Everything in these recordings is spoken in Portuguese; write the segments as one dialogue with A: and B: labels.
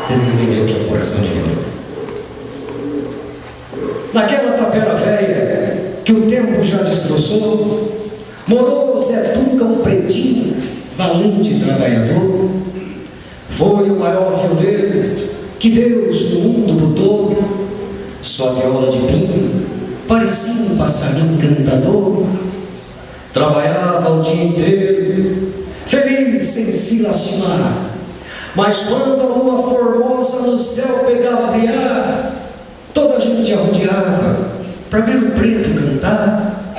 A: Vocês entenderam o que é o coração de Deus?
B: Naquela tapera velha que o tempo já destroçou, morou Zé Tuca, um pretinho, valente trabalhador. Foi o maior violeiro que Deus no mundo botou. Sua viola de pinho parecia um passarinho encantador. Trabalhava o dia inteiro, feliz sem se lastimar. Mas quando a lua formosa no céu pegava a brilhar, toda a gente arrodeava para ver o preto cantar.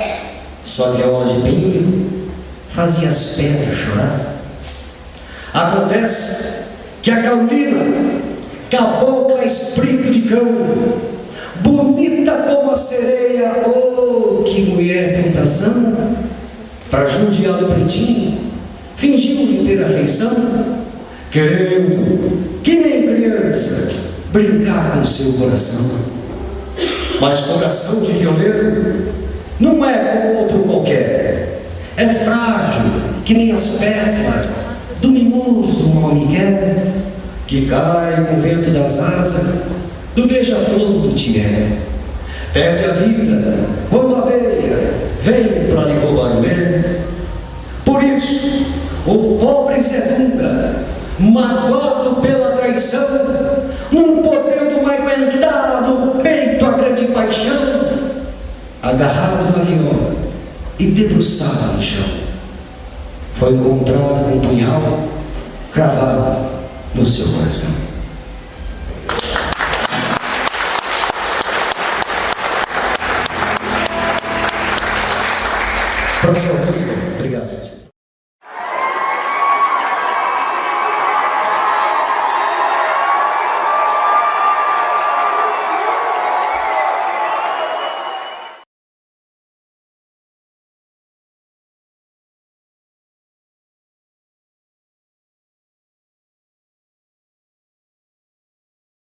B: Sua viola de pinho fazia as pedras chorar. Acontece que a Carolina, cabocla espírito de cão, bonita como a sereia, oh, que mulher tentação, para judiar do pretinho, fingiu-lhe ter afeição, querendo, que nem criança, brincar com seu coração. Mas coração de violeiro não é como outro qualquer, é frágil, que nem as pétalas do mimoso Miguel, que cai com o vento das asas do beija-flor do tié. Perde a vida quando a abelha vem para lhe roubar o mel. Por isso, o pobre Zé Tuca, magoado pela traição, não podendo mais aguentar no peito a grande paixão, agarrado na viola e debruçado no chão, foi encontrado com um punhal cravado no seu coração. Próxima música. Obrigado.